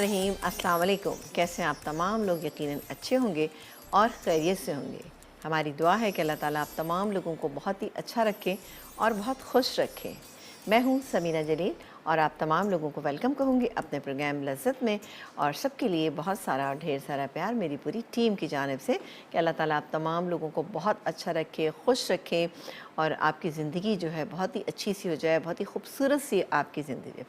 बिस्मिल्लाहिर्रहमानिर्रहीम। अस्सलाम वालेकुम। कैसे हैं आप तमाम लोग? यकीनन अच्छे होंगे और खैरियत से होंगे। हमारी दुआ है कि अल्लाह ताला आप तमाम लोगों को बहुत ही अच्छा रखे और बहुत खुश रखे। मैं हूँ समीना जलील और आप तमाम लोगों को वेलकम कहूँगी अपने प्रोग्राम लज़्ज़त में, और सबके लिए बहुत सारा और ढेर सारा प्यार मेरी पूरी टीम की जानिब से कि अल्लाह ताला आप तमाम लोगों को बहुत अच्छा रखे, खुश रखे और आपकी ज़िंदगी जो है बहुत ही अच्छी सी हो जाए, बहुत ही खूबसूरत सी आपकी ज़िंदगी।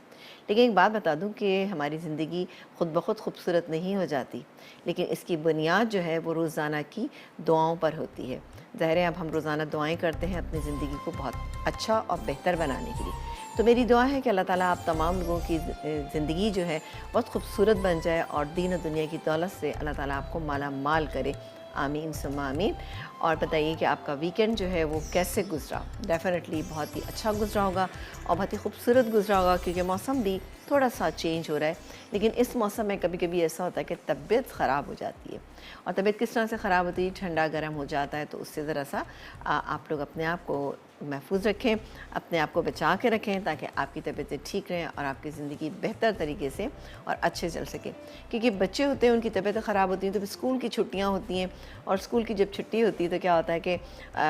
लेकिन एक बात बता दूं कि हमारी ज़िंदगी ख़ुद ब खुद खूबसूरत नहीं हो जाती, लेकिन इसकी बुनियाद जो है वो रोज़ाना की दुआओं पर होती है। ज़ाहिर है अब हम रोज़ाना दुआएं करते हैं अपनी ज़िंदगी को बहुत अच्छा और बेहतर बनाने के लिए। तो मेरी दुआ है कि अल्लाह ताला आप तमाम लोगों की ज़िंदगी जो है बहुत खूबसूरत बन जाए और दीन और दुनिया की दौलत से अल्लाह ताला आपको माला माल करे। आमीन सुम्मा आमीन। और बताइए कि आपका वीकेंड जो है वो कैसे गुजरा? डेफ़िनेटली बहुत ही अच्छा गुजरा होगा और बहुत ही खूबसूरत गुजरा होगा, क्योंकि मौसम भी थोड़ा सा चेंज हो रहा है। लेकिन इस मौसम में कभी कभी ऐसा होता है कि तबीयत ख़राब हो जाती है। और तबीयत किस तरह से ख़राब होती है? ठंडा गर्म हो जाता है। तो उससे ज़रा सा आप लोग अपने आप को महफूज रखें, अपने आप को बचा के रखें, ताकि आपकी तबीयतें ठीक रहें और आपकी ज़िंदगी बेहतर तरीके से और अच्छे चल सके। क्योंकि बच्चे होते हैं, उनकी तबीयतें ख़राब होती हैं तो फिर स्कूल की छुट्टियाँ होती हैं, और स्कूल की जब छुट्टी होती है तो क्या होता है कि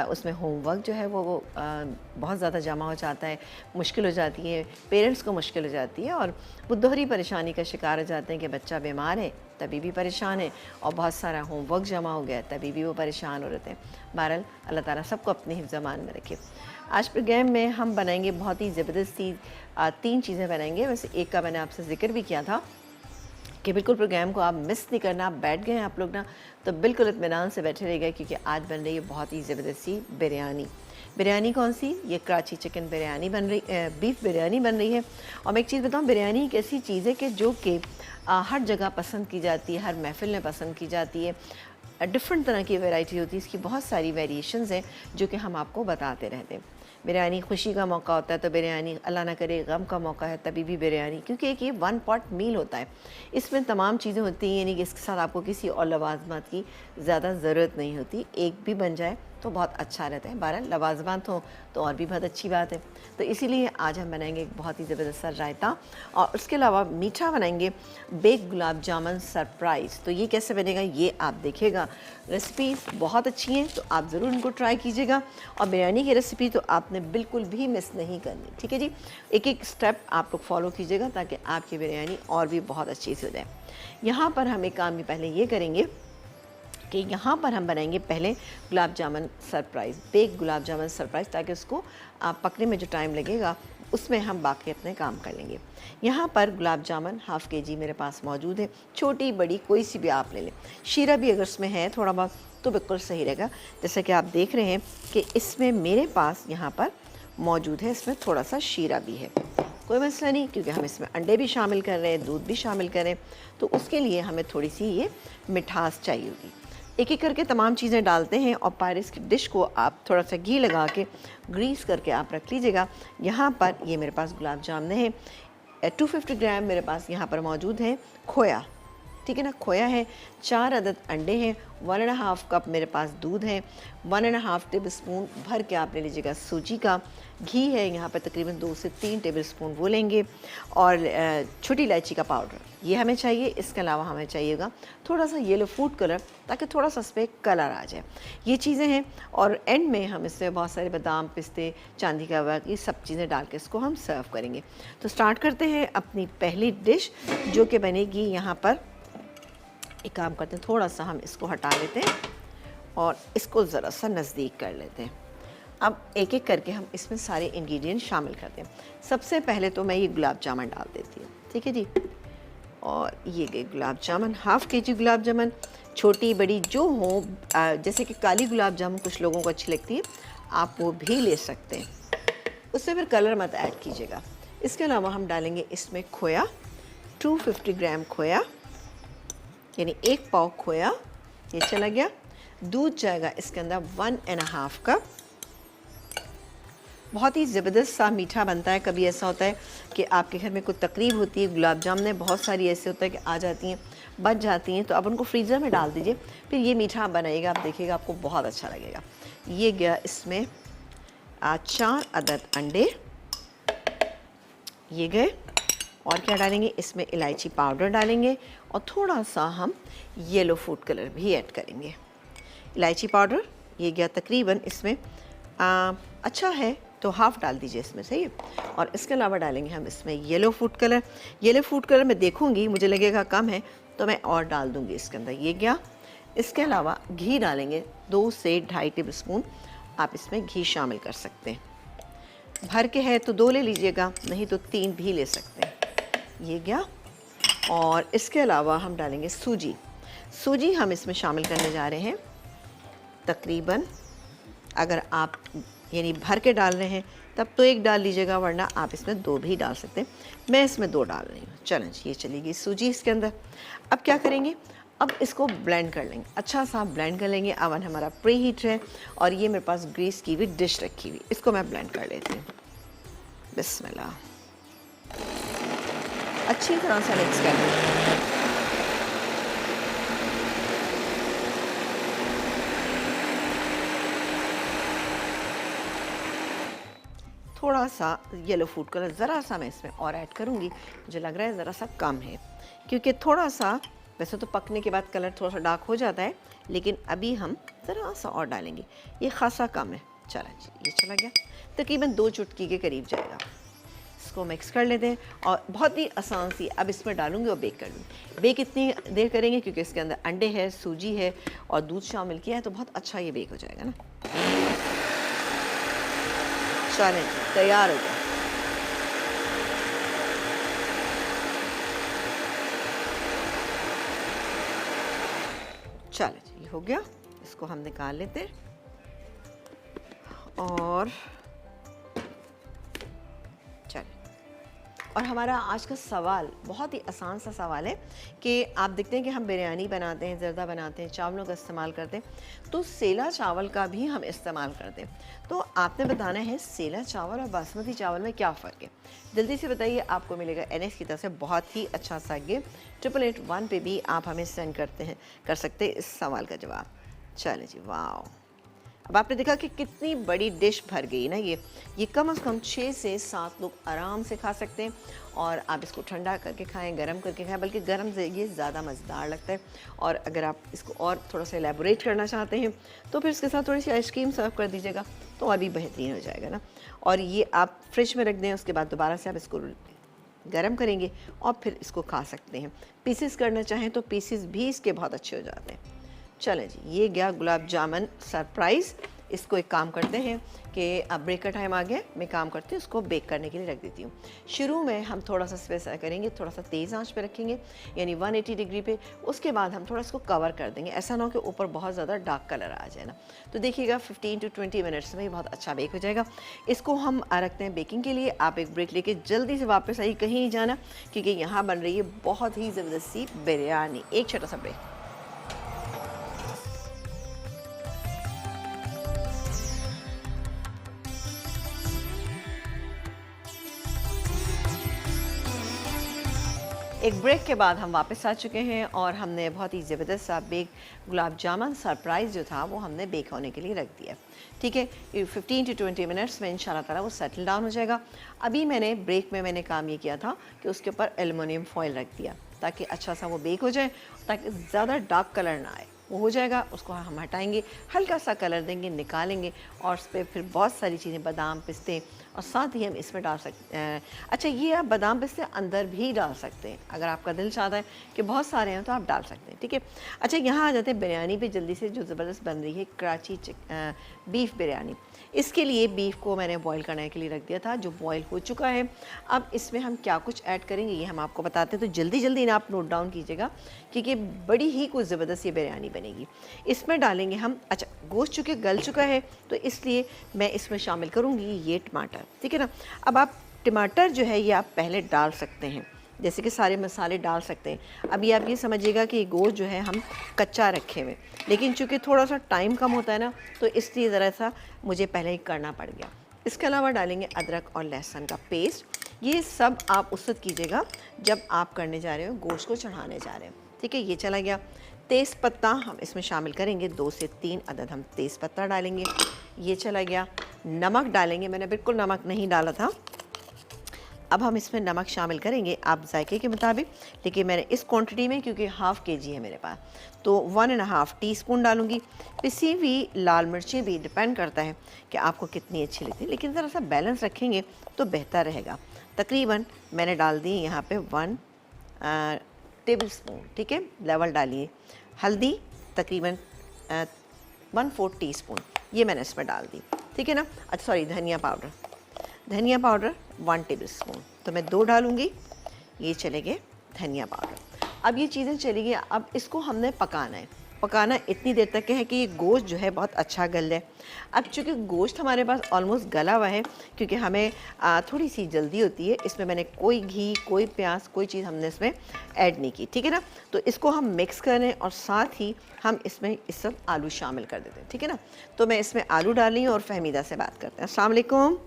उसमें होमवर्क जो है वो बहुत ज़्यादा जमा हो जाता है, मुश्किल हो जाती है, पेरेंट्स को मुश्किल हो जाती है, और वो दोहरी परेशानी का शिकार हो जाते हैं कि बच्चा बीमार है तभी भी परेशान है, और बहुत सारा होमवर्क जमा हो गया है तभी भी वो परेशान हो रहे थे। बहरहाल अल्लाह ताला सबको अपने हिफ्ज़ अमान में रखे। आज प्रोग्राम में हम बनाएंगे बहुत ही ज़बरदस्ती 3 चीज़ें बनाएंगे। वैसे एक का मैंने आपसे ज़िक्र भी किया था कि बिल्कुल प्रोग्राम को आप मिस नहीं करना। आप बैठ गए हैं आप लोग ना, तो बिल्कुल इत्मीनान से बैठे रहिएगा, क्योंकि आज बन रही है बहुत ही ज़बरदस्ती बिरयानी। बिरयानी कौन सी? ये कराची चिकन बिरयानी बन रही, बीफ बिरयानी बन रही है। और मैं एक चीज़ बताऊँ, बिरयानी एक ऐसी चीज़ है कि जो कि हर जगह पसंद की जाती है, हर महफ़िल में पसंद की जाती है। डिफ़रेंट तरह की वैरायटी होती है, इसकी बहुत सारी वेरिएशंस हैं जो कि हम आपको बताते रहते हैं। बिरयानी खुशी का मौका होता है तो बिरयानी, अल्लाह ना करे गम का मौका है तभी भी बिरयानी, क्योंकि एक ये 1 पॉट मील होता है। इसमें तमाम चीज़ें होती हैं, यानी कि इसके साथ आपको किसी और लवाज़मात की ज़्यादा ज़रूरत नहीं होती। एक भी बन जाए तो बहुत अच्छा रहता है। 12 लवाज़मात हो तो और भी बहुत अच्छी बात है। तो इसीलिए आज हम बनाएंगे एक बहुत ही ज़बरदस्त सा रायता, और उसके अलावा मीठा बनाएंगे बेक गुलाब जामुन सरप्राइज़। तो ये कैसे बनेगा ये आप देखिएगा। रेसिपीज़ बहुत अच्छी हैं तो आप ज़रूर इनको ट्राई कीजिएगा, और बिरयानी की रेसिपी तो आपने बिल्कुल भी मिस नहीं करनी, ठीक है जी। एक एक स्टेप आप लोग फॉलो कीजिएगा ताकि आपकी बिरयानी और भी बहुत अच्छी से हो जाए। यहाँ पर हम एक काम पहले ये करेंगे कि यहाँ पर हम बनाएंगे पहले gulab jamun surprise, bake gulab jamun surprise, ताकि उसको पकने में जो टाइम लगेगा उसमें हम बाकी अपने काम कर लेंगे। यहाँ पर गुलाब जामुन हाफ़ केजी मेरे पास मौजूद है, छोटी बड़ी कोई सी भी आप ले लें। शीरा भी अगर उसमें है थोड़ा बहुत तो बिल्कुल सही रहेगा। जैसे कि आप देख रहे हैं कि इसमें मेरे पास यहाँ पर मौजूद है, इसमें थोड़ा सा शीरा भी है, कोई मसला नहीं, क्योंकि हम इसमें अंडे भी शामिल कर रहे हैं, दूध भी शामिल कर रहे हैं, तो उसके लिए हमें थोड़ी सी ये मिठास चाहिए होगी। एक एक करके तमाम चीज़ें डालते हैं, और पायरिस की डिश को आप थोड़ा सा घी लगा के ग्रीस करके आप रख लीजिएगा। यहाँ पर ये मेरे पास गुलाब जामुन है, 250 ग्राम मेरे पास यहाँ पर मौजूद है खोया, ठीक है ना, खोया है, 4 अदद अंडे हैं, 1.5 कप मेरे पास दूध है, 1.5 टेबल स्पून भर के आप ले लीजिएगा सूजी का, घी है यहाँ पर तकरीबन 2 से 3 टेबल स्पून वो लेंगे, और छोटी इलायची का पाउडर ये हमें चाहिए। इसके अलावा हमें चाहिएगा थोड़ा सा येलो फूड कलर, ताकि थोड़ा सा इस पर कलर आ जाए। ये चीज़ें हैं, और एंड में हम इसमें बहुत सारे बादाम, पिस्ते, चांदी का वर्क, ये सब चीज़ें डाल के इसको हम सर्व करेंगे। तो स्टार्ट करते हैं अपनी पहली डिश, जो कि बनेगी यहाँ पर। एक काम करते हैं, थोड़ा सा हम इसको हटा लेते हैं और इसको ज़रा सा नज़दीक कर लेते हैं। अब एक एक करके हम इसमें सारे इंग्रेडिएंट शामिल करते हैं। सबसे पहले तो मैं ये गुलाब जामुन डाल देती हूँ, ठीक है जी। और ये गए गुलाब जामुन, हाफ़ केजी गुलाब जामुन, छोटी बड़ी जो हो, जैसे कि काली गुलाब जामुन कुछ लोगों को अच्छी लगती है, आप वो भी ले सकते हैं, उससे फिर कलर मत ऐड कीजिएगा। इसके अलावा हम डालेंगे इसमें खोया, 250 ग्राम खोया, यानी 1 पाव खोया, ये चला गया। दूध जाएगा इसके अंदर 1.5 कप। बहुत ही ज़बरदस्त सा मीठा बनता है। कभी ऐसा होता है कि आपके घर में कोई तकरीब होती है, गुलाब जामुन बहुत सारी ऐसे होता है कि आ जाती हैं, बच जाती हैं, तो आप उनको फ्रीज़र में डाल दीजिए, फिर ये मीठा बनाइएगा, आप देखिएगा आपको बहुत अच्छा लगेगा। ये गया इसमें 4 अदद अंडे, ये गए और क्या डालेंगे, इसमें इलायची पाउडर डालेंगे और थोड़ा सा हम येलो फूड कलर भी ऐड करेंगे। इलायची पाउडर ये गया तकरीबन इसमें अच्छा है तो हाफ़ डाल दीजिए इसमें, सही है। और इसके अलावा डालेंगे हम इसमें yellow food colour. Yellow food colour मैं देखूंगी, मुझे लगेगा कम है तो मैं और डाल दूंगी इसके अंदर, ये गया। इसके अलावा घी डालेंगे 2 से 2.5 टेबल स्पून, आप इसमें घी शामिल कर सकते हैं। भर के है तो 2 ले लीजिएगा, नहीं तो 3 भी ले सकते हैं, ये गया। और इसके अलावा हम डालेंगे सूजी। सूजी हम इसमें शामिल करने जा रहे हैं तकरीबन, अगर आप यानी भर के डाल रहे हैं तब तो 1 डाल लीजिएगा, वरना आप इसमें 2 भी डाल सकते हैं। मैं इसमें 2 डाल रही हूँ। चलें, ये चलेगी सूजी इसके अंदर। अब क्या करेंगे, अब इसको ब्लेंड कर लेंगे, अच्छा सा ब्लेंड कर लेंगे। अवन हमारा प्री हीट है और ये मेरे पास ग्रीस की हुई डिश रखी हुई, इसको मैं ब्लेंड कर लेती हूँ। बिस्मिल्लाह, अच्छी तरह से मिक्स कर लेंगे। थोड़ा सा येलो फूड कलर ज़रा सा मैं इसमें और ऐड करूँगी, मुझे लग रहा है ज़रा सा कम है, क्योंकि थोड़ा सा वैसे तो पकने के बाद कलर थोड़ा सा डार्क हो जाता है, लेकिन अभी हम ज़रा सा और डालेंगे, ये खासा कम है। चला जी, ये चला गया, तकरीबन 2 चुटकी के करीब जाएगा। इसको मिक्स कर लेते हैं और बहुत ही आसान सी अब इसमें डालूंगी और बेक कर लूँगी। बेक इतनी देर करेंगे क्योंकि इसके अंदर अंडे है, सूजी है और दूध शामिल किया है, तो बहुत अच्छा ये बेक हो जाएगा ना। चलें जी, तैयार हो गया। चलें जी, ये हो गया, इसको हम निकाल लेते हैं। और और हमारा आज का सवाल बहुत ही आसान सा सवाल है कि आप देखते हैं कि हम बिरयानी बनाते हैं, ज़र्दा बनाते हैं, चावलों का इस्तेमाल करते हैं, तो सेला चावल का भी हम इस्तेमाल करते हैं। तो आपने बताना है सेला चावल और बासमती चावल में क्या फ़र्क है। जल्दी से बताइए, आपको मिलेगा NS की तरफ से बहुत ही अच्छा सा गिफ्ट। 888 पे भी आप हमें सेंड कर सकते हैं इस सवाल का जवाब। चलें जी, वाह, अब आपने देखा कि कितनी बड़ी डिश भर गई ना। ये कम से कम 6 से 7 लोग आराम से खा सकते हैं। और आप इसको ठंडा करके खाएं, गरम करके खाएं, बल्कि गरम से ये ज़्यादा मज़ेदार लगता है। और अगर आप इसको और थोड़ा सा एलेबोरेट करना चाहते हैं तो फिर इसके साथ थोड़ी सी आइसक्रीम सर्व कर दीजिएगा, तो और भी बेहतरीन हो जाएगा ना। और ये आप फ्रिज में रख दें, उसके बाद दोबारा से आप इसको गरम करेंगे और फिर इसको खा सकते हैं। पीसेस करना चाहें तो पीसेस भी इसके बहुत अच्छे हो जाते हैं। चलें जी, ये गया गुलाब जामुन सरप्राइज़। इसको एक काम करते हैं कि अब ब्रेक का टाइम आ गया, मैं काम करती हूँ, उसको बेक करने के लिए रख देती हूँ। शुरू में हम थोड़ा सा स्पेसिफाई करेंगे, थोड़ा सा तेज़ आंच पे रखेंगे, यानी 180 डिग्री पे। उसके बाद हम थोड़ा इसको कवर कर देंगे, ऐसा ना हो कि ऊपर बहुत ज़्यादा डार्क कलर आ जाए ना। तो देखिएगा 15 to 20 मिनट्स में बहुत अच्छा बेक हो जाएगा। इसको हम रखते हैं बेकिंग के लिए। आप एक ब्रेक लेके जल्दी से वापस आइए, कहीं नहीं जाना, क्योंकि यहाँ बन रही है बहुत ही ज़बरदस्त सी बिरयानी। एक छोटा सा ब्रेक। एक ब्रेक के बाद हम वापस आ चुके हैं और हमने बहुत ही ज़बरदस्त सा बेक गुलाब जामुन सरप्राइज़ जो था वो हमने बेक होने के लिए रख दिया। ठीक है, 15 to 20 मिनट्स में इंशाल्लाह ताला वो सेटल डाउन हो जाएगा। अभी मैंने ब्रेक में मैंने काम ये किया था कि उसके ऊपर एल्युमिनियम फॉइल रख दिया ताकि अच्छा सा वो बेक हो जाए, ताकि ज़्यादा डार्क कलर ना आए। वो हो जाएगा, उसको हम हटाएंगे, हल्का सा कलर देंगे, निकालेंगे और उस पर फिर बहुत सारी चीज़ें, बादाम, पिस्ते, और साथ ही हम इसमें डाल सकते हैं। अच्छा, ये आप बादाम पिस्ते अंदर भी डाल सकते हैं, अगर आपका दिल चाहता है कि बहुत सारे हैं तो आप डाल सकते हैं। ठीक है, अच्छा यहाँ आ जाते हैं बिरयानी पे जल्दी से, जो ज़बरदस्त बन रही है कराची बीफ बिरयानी। इसके लिए बीफ को मैंने बॉईल करने के लिए रख दिया था, जो बॉईल हो चुका है। अब इसमें हम क्या कुछ ऐड करेंगे ये हम आपको बताते हैं, तो जल्दी जल्दी ना आप नोट डाउन कीजिएगा, क्योंकि बड़ी ही कुछ ज़बरदस्त ये बिरयानी बनेगी। इसमें डालेंगे हम, अच्छा गोश्त चूँकि गल चुका है तो इसलिए मैं इसमें शामिल करूँगी ये टमाटर। ठीक है ना। अब आप टमाटर जो है ये आप पहले डाल सकते हैं, जैसे कि सारे मसाले डाल सकते हैं। अभी आप ये समझिएगा कि गोश्त जो है हम कच्चा रखे हुए, लेकिन चूँकि थोड़ा सा टाइम कम होता है ना, तो इसलिए ज़रा सा मुझे पहले ही करना पड़ गया। इसके अलावा डालेंगे अदरक और लहसुन का पेस्ट। ये सब आप उस वक्त कीजिएगा जब आप करने जा रहे हो, गोश्त को चढ़ाने जा रहे हो। ठीक है, ये चला गया। तेज़ पत्ता हम इसमें शामिल करेंगे, 2 से 3 अदद हम तेज़ पत्ता डालेंगे, ये चला गया। नमक डालेंगे, मैंने बिल्कुल नमक नहीं डाला था, अब हम इसमें नमक शामिल करेंगे आप जायके के मुताबिक, लेकिन मैंने इस क्वांटिटी में, क्योंकि हाफ़ केजी है मेरे पास, तो 1.5 टीस्पून डालूंगी। पिसी हुई लाल मिर्चें भी डिपेंड करता है कि आपको कितनी अच्छी लगती है, लेकिन ज़रा सा बैलेंस रखेंगे तो बेहतर रहेगा। तकरीबन मैंने डाल दी यहाँ पे 1 टेबल स्पून, ठीक है, लेवल डालिए। हल्दी तकरीबन 1/4 टीस्पून ये मैंने इसमें डाल दी, ठीक है ना। अच्छा सॉरी, धनिया पाउडर 1 टेबल स्पून, तो मैं 2 डालूँगी। ये चले गए धनिया पाउडर। अब ये चीज़ें चली गई, अब इसको हमने पकाना है। पकाना इतनी देर तक है कि ये गोश्त जो है बहुत अच्छा गल जाए। अब चूँकि गोश्त हमारे पास ऑलमोस्ट गला हुआ है, क्योंकि हमें थोड़ी सी जल्दी होती है, इसमें मैंने कोई घी, कोई प्याज, कोई चीज़ हमने इसमें ऐड नहीं की, ठीक है ना। तो इसको हम मिक्स करें और साथ ही हम इसमें इस सब आलू शामिल कर देते हैं, ठीक है ना। तो मैं इसमें आलू डाली और फहमीदा से बात करते हैं। अस्सलाम वालेकुम।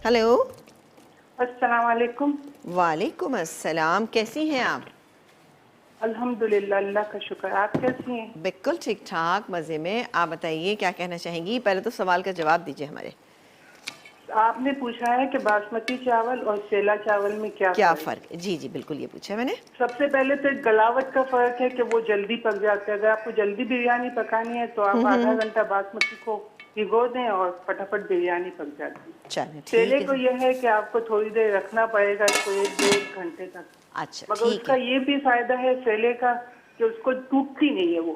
हेलो। अस्सलाम वालेकुम। वालेकुम अस्सलाम, कैसी हैं आप? अल्हम्दुलिल्लाह, अल्लाह का शुक्र। आप कैसी हैं? बिल्कुल ठीक ठाक, मज़े में। आप बताइए क्या कहना चाहेंगी? पहले तो सवाल का जवाब दीजिए हमारे। आपने पूछा है कि बासमती चावल और सेला चावल में क्या फ़र्क है? जी जी बिल्कुल, ये पूछा है मैंने। सबसे पहले तो एक गलावट का फर्क है कि वो जल्दी पक जाते हैं। अगर आपको जल्दी बिरयानी पकानी है तो आप आधा घंटा बासमती को भिगो दें और फटाफट बिरयानी पक जाती है। चलें सेले ठीक को है। यह है कि आपको थोड़ी देर रखना पड़ेगा, इसको 1-1.5 घंटे तक। अच्छा मगर ठीक उसका है। ये भी फायदा है सेले का कि उसको टूटती नहीं है। वो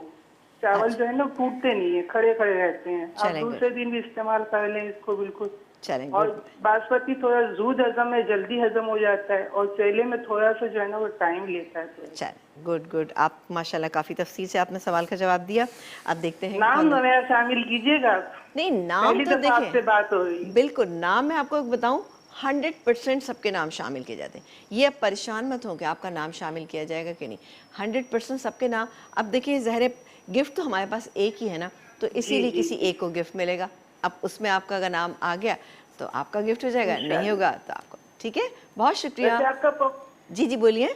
चावल अच्छा जो है ना टूटते नहीं है, खड़े खड़े रहते हैं। आप चलें, दूसरे दिन भी इस्तेमाल कर लें इसको बिल्कुल। चलें और गुड। बासमती थोड़ा जूद हजम है, जल्दी हजम हो जाता है, और सेले में थोड़ा सा जो है ना वो टाइम लेता है थोड़ा। चलें गुड। आप माशाल्लाह काफ़ी तफसील से आपने सवाल का जवाब दिया। अब देखते हैं नाम कौन। नया शामिल कीजिएगा। नहीं, नाम पहली तो दफा देखें, आपसे बात हो रही है। बिल्कुल नाम मैं आपको बताऊं, 100% सबके नाम शामिल किए जाते हैं। ये अब परेशान मत हो कि आपका नाम शामिल किया जाएगा कि नहीं, 100% सबके नाम। अब देखिए ज़ाहिर है, गिफ्ट तो हमारे पास एक ही है ना, तो जी इसीलिए जी किसी जी, एक को गिफ्ट मिलेगा। अब उसमें आपका अगर नाम आ गया तो आपका गिफ्ट हो जाएगा, नहीं होगा इंशाल्लाह। तो आपको, ठीक है। बहुत शुक्रिया। वैसे आपका जी जी बोलिए।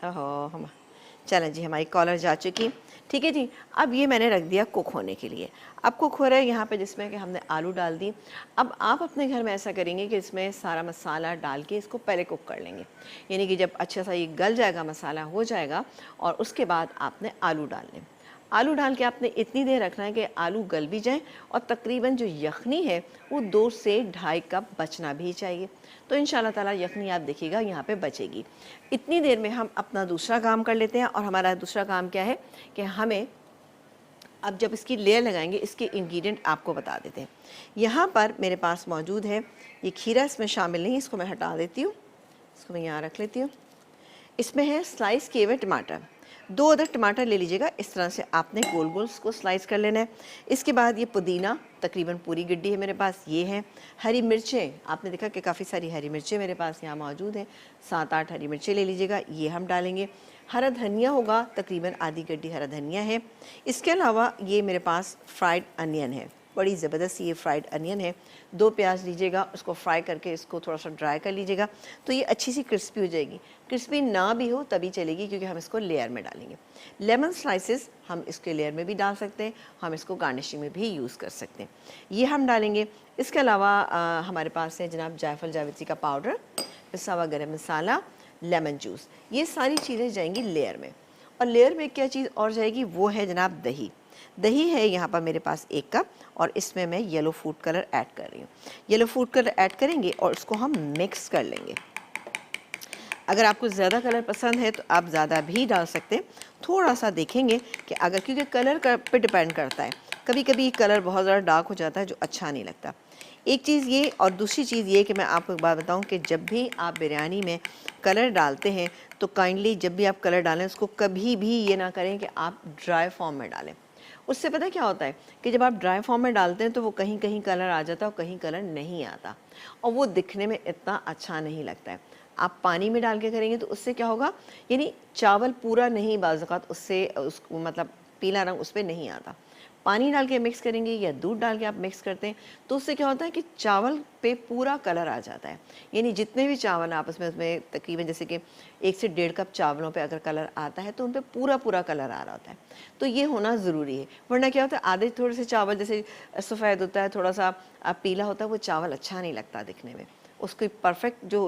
ओहो, हम चलें जी, हमारी कॉलर जा चुकी, ठीक है जी। अब ये मैंने रख दिया कुक होने के लिए। अब कुक हो रहा है यहाँ पे, जिसमें कि हमने आलू डाल दी। अब आप अपने घर में ऐसा करेंगे कि इसमें सारा मसाला डाल के इसको पहले कुक कर लेंगे, यानी कि जब अच्छा सा ये गल जाएगा, मसाला हो जाएगा, और उसके बाद आपने आलू डालने। आलू डाल के आपने इतनी देर रखना है कि आलू गल भी जाएँ, और तकरीबन जो यखनी है वो 2 से ढाई कप बचना भी चाहिए। तो इंशाल्लाह ताला यखनी आप देखिएगा यहाँ पे बचेगी। इतनी देर में हम अपना दूसरा काम कर लेते हैं, और हमारा दूसरा काम क्या है कि हमें अब जब इसकी लेयर लगाएंगे, इसके इंग्रेडिएंट आपको बता देते हैं। यहाँ पर मेरे पास मौजूद है ये खीरा, इसमें शामिल नहीं, इसको मैं हटा देती हूँ, इसको मैं यहाँ रख लेती हूँ। इसमें है स्लाइस किए हुए टमाटर, 2 अदर टमाटर ले लीजिएगा। इस तरह से आपने गोल गोल उसको स्लाइस कर लेना है। इसके बाद ये पुदीना तकरीबन पूरी गड्डी है मेरे पास, ये है। हरी मिर्चें, आपने देखा कि काफ़ी सारी हरी मिर्चें मेरे पास यहाँ मौजूद हैं, 7-8 हरी मिर्चें ले लीजिएगा, ये हम डालेंगे। हरा धनिया होगा, तकरीबन आधी गड्डी हरा धनिया है। इसके अलावा ये मेरे पास फ्राइड अनियन है, बड़ी ज़बरदस्त ये फ्राइड अनियन है। 2 प्याज लीजिएगा, उसको फ्राई करके इसको थोड़ा सा ड्राई कर लीजिएगा, तो ये अच्छी सी क्रिस्पी हो जाएगी। क्रिस्पी ना भी हो तभी चलेगी, क्योंकि हम इसको लेयर में डालेंगे। लेमन स्लाइसेस हम इसके लेयर में भी डाल सकते हैं, हम इसको गार्निशिंग में भी यूज़ कर सकते हैं, ये हम डालेंगे। इसके अलावा हमारे पास है जनाब जायफल जावित्री का पाउडर, पिसा हुआ गरम मसाला, लेमन जूस, ये सारी चीज़ें जाएंगी लेयर में। और लेयर में क्या चीज़ और जाएगी, वो है जनाब दही। दही है यहाँ पर मेरे पास 1 कप, और इसमें मैं येलो फूड कलर ऐड कर रही हूँ। येलो फूड कलर ऐड करेंगे और इसको हम मिक्स कर लेंगे। अगर आपको ज़्यादा कलर पसंद है तो आप ज़्यादा भी डाल सकते हैं। थोड़ा सा देखेंगे कि अगर, क्योंकि कलर पे डिपेंड करता है, कभी कभी कलर बहुत ज़्यादा डार्क हो जाता है जो अच्छा नहीं लगता। एक चीज़ ये, और दूसरी चीज़ ये कि मैं आपको एक बात बताऊं कि जब भी आप बिरयानी में कलर डालते हैं तो काइंडली जब भी आप कलर डालें उसको कभी भी ये ना करें कि आप ड्राई फॉर्म में डालें। उससे पता क्या होता है कि जब आप ड्राई फॉर्म में डालते हैं तो वो कहीं कहीं कलर आ जाता है और कहीं कलर नहीं आता, और वो दिखने में इतना अच्छा नहीं लगता है। आप पानी में डाल के करेंगे तो उससे क्या होगा, यानी चावल पूरा नहीं, बाज़ औक़ात उससे उसको मतलब पीला रंग उस पर नहीं आता। पानी डाल के मिक्स करेंगे या दूध डाल के आप मिक्स करते हैं तो उससे क्या होता है कि चावल पे पूरा कलर आ जाता है। यानी जितने भी चावल आपस में, उसमें तकरीबन जैसे कि 1 से 1.5 कप चावलों पे अगर कलर आता है तो उन पे पूरा पूरा कलर आ रहा होता है। तो ये होना ज़रूरी है, वरना क्या होता है आधे थोड़े से चावल जैसे सफ़ेद होता है, थोड़ा सा पीला होता है, वो चावल अच्छा नहीं लगता दिखने में, उसकी परफेक्ट जो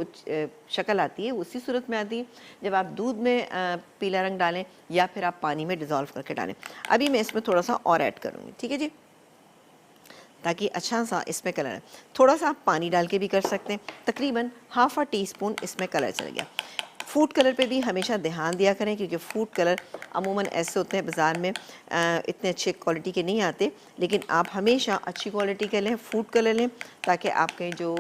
शक्ल आती है उसी सूरत में आती है जब आप दूध में पीला रंग डालें या फिर आप पानी में डिज़ोल्व करके डालें। अभी मैं इसमें थोड़ा सा और ऐड करूँगी, ठीक है जी, ताकि अच्छा सा इसमें कलर है। थोड़ा सा आप पानी डाल के भी कर सकते हैं, तकरीबन ½ टीस्पून इसमें कलर चल गया। फूड कलर पे भी हमेशा ध्यान दिया करें, क्योंकि फूड कलर अमूमन ऐसे होते हैं बाज़ार में इतने अच्छे क्वालिटी के नहीं आते, लेकिन आप हमेशा अच्छी क्वालिटी के लें, फूड कलर लें, ताकि आपके जो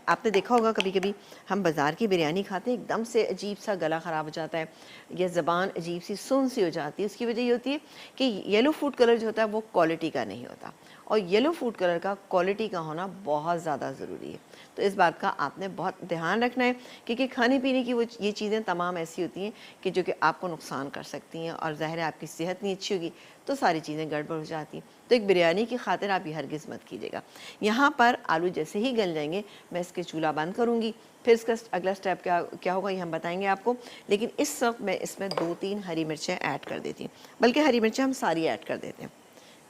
आपने देखा होगा कभी कभी हम बाज़ार की बिरयानी खाते हैं एकदम से अजीब सा गला ख़राब हो जाता है या ज़बान अजीब सी सुन सी हो जाती है। उसकी वजह ये होती है कि येलो फूड कलर जो होता है वो क्वालिटी का नहीं होता, और येलो फूड कलर का क्वालिटी का होना बहुत ज़्यादा ज़रूरी है। तो इस बात का आपने बहुत ध्यान रखना है, क्योंकि खाने पीने की वो ये चीज़ें तमाम ऐसी होती हैं कि जो कि आपको नुकसान कर सकती हैं, और ज़ाहिर है आपकी सेहत नहीं अच्छी होगी तो सारी चीज़ें गड़बड़ हो जाती हैं। तो एक बिरयानी की खातिर आप ये हरगिज़ मत कीजिएगा। यहाँ पर आलू जैसे ही गल जाएंगे मैं इसके चूल्हा बंद करूँगी, फिर इसका अगला स्टेप क्या होगा ये हम बताएंगे आपको। लेकिन इस वक्त मैं इसमें 2-3 हरी मिर्चें ऐड कर देती हूँ, बल्कि हरी मिर्चें हम सारी ऐड कर देते हैं,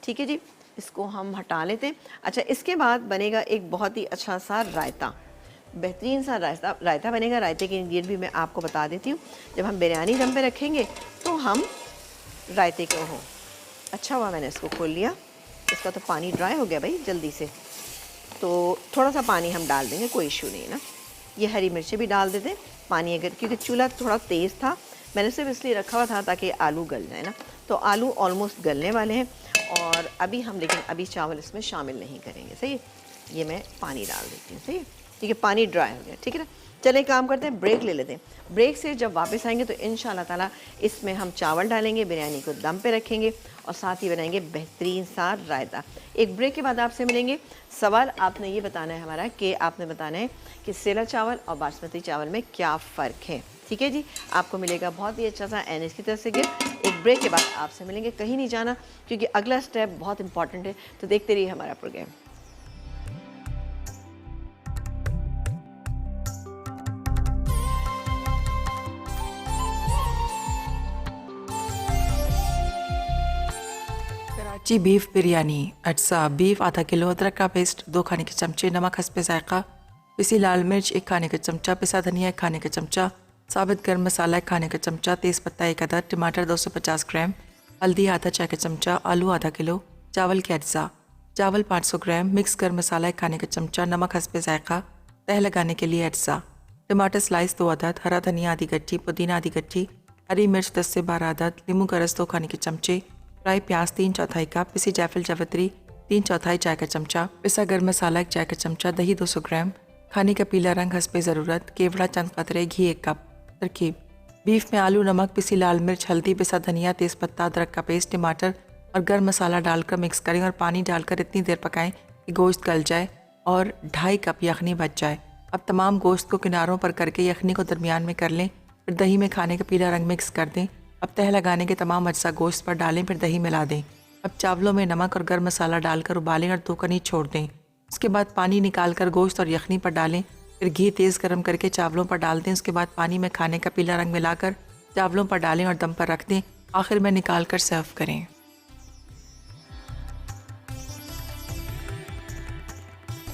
ठीक है जी। इसको हम हटा लेते हैं। अच्छा, इसके बाद बनेगा एक बहुत ही अच्छा सा रायता, बेहतरीन सा रायता बनेगा। रायते के इंग्रेडिएंट भी मैं आपको बता देती हूँ। जब हम बिरयानी दम पे रखेंगे तो हम रायते को अच्छा हुआ मैंने इसको खोल लिया, इसका तो पानी ड्राई हो गया भाई जल्दी से, तो थोड़ा सा पानी हम डाल देंगे, कोई इशू नहीं है ना। ये हरी मिर्चें भी डाल देते पानी, अगर क्योंकि चूल्हा थोड़ा तेज़ था, मैंने सिर्फ इसलिए रखा हुआ था ताकि आलू गल जाए ना। तो आलू ऑलमोस्ट गलने वाले हैं, और अभी हम लेकिन अभी चावल इसमें शामिल नहीं करेंगे, सही है। ये मैं पानी डाल देती हूँ, सही है, ठीक है, पानी ड्राई हो गया, ठीक है ना। चले काम करते हैं, ब्रेक ले लेते हैं। ब्रेक से जब वापस आएंगे तो इंशाल्लाह ताला इसमें हम चावल डालेंगे, बिरयानी को दम पे रखेंगे और साथ ही बनाएंगे बेहतरीन सा रायता। एक ब्रेक के बाद आपसे मिलेंगे। सवाल आपने ये बताना है हमारा कि आपने बताना है कि सेला चावल और बासमती चावल में क्या फ़र्क है, ठीक है जी। आपको मिलेगा बहुत ही अच्छा सा एनएस की तरफ से गिफ्ट। एक ब्रेक के बाद आपसे मिलेंगे, कहीं नहीं जाना, क्योंकि अगला स्टेप बहुत इंपॉर्टेंट है। तो देखते रहिए हमारा प्रोग्राम। कराची बीफ बिरयानी। अज्जा: बीफ ½ किलो, अदरक का पेस्ट 2 खाने के चमचे, नमक हस्बे जायका, पिसी लाल मिर्च 1 खाने का चमचा, पिसा धनिया 1 खाने का चमचा, साबित गर्म मसाला 1 खाने का चमचा, तेज़ पत्ता 1 अदद, टमाटर 250 ग्राम, हल्दी ½ चाय का चमचा, आलू ½ किलो, चावल के अज्जा। चावल 500 ग्राम, मिक्स गर्म मसाला 1 खाने का चमचा, नमक हस्बे जायका, तह लगाने के लिए अज्जा। टमाटर स्लाइस 2 अदद, हरा धनिया आधी गट्ठी, पुदीना आधी गट्ठी, हरी मिर्च 10 से 12 अदद, नींबू का रस 2 खाने के चमचे, फ्राई प्याज 3/4 कप, पिसी जायफल जावित्री 3/4 चाय का चमचा, पिसा गर्म मसाला 1 चाय का चमचा, दही 200 ग्राम, खाने का पीला रंग हस्बे ज़रूरत, केवड़ा चंद कतरे, घी 1 कप। तरकीब: बीफ में आलू, नमक, पिसी लाल मिर्च, हल्दी, पिसा धनिया, तेज़पत्ता, अदरक का पेस्ट, टमाटर और गर्म मसाला डालकर मिक्स करें और पानी डालकर इतनी देर पकाएं कि गोश्त गल जाए और 2.5 कप यखनी बच जाए। अब तमाम गोश्त को किनारों पर करके यखनी को दरमियान में कर लें, फिर दही में खाने का पीला रंग मिक्स कर दें। अब तह लगाने के तमाम अज्जा गोश्त पर डालें, फिर दही मिला दें। अब चावलों में नमक और गर्म मसाला डालकर उबालें और 2 कनी छोड़ दें। उसके बाद पानी निकालकर गोश्त और यखनी पर डालें, फिर घी तेज़ गर्म करके चावलों पर डाल दें। उसके बाद पानी में खाने का पीला रंग मिलाकर चावलों पर डालें और दम पर रख दें। आखिर में निकाल कर सर्व करें।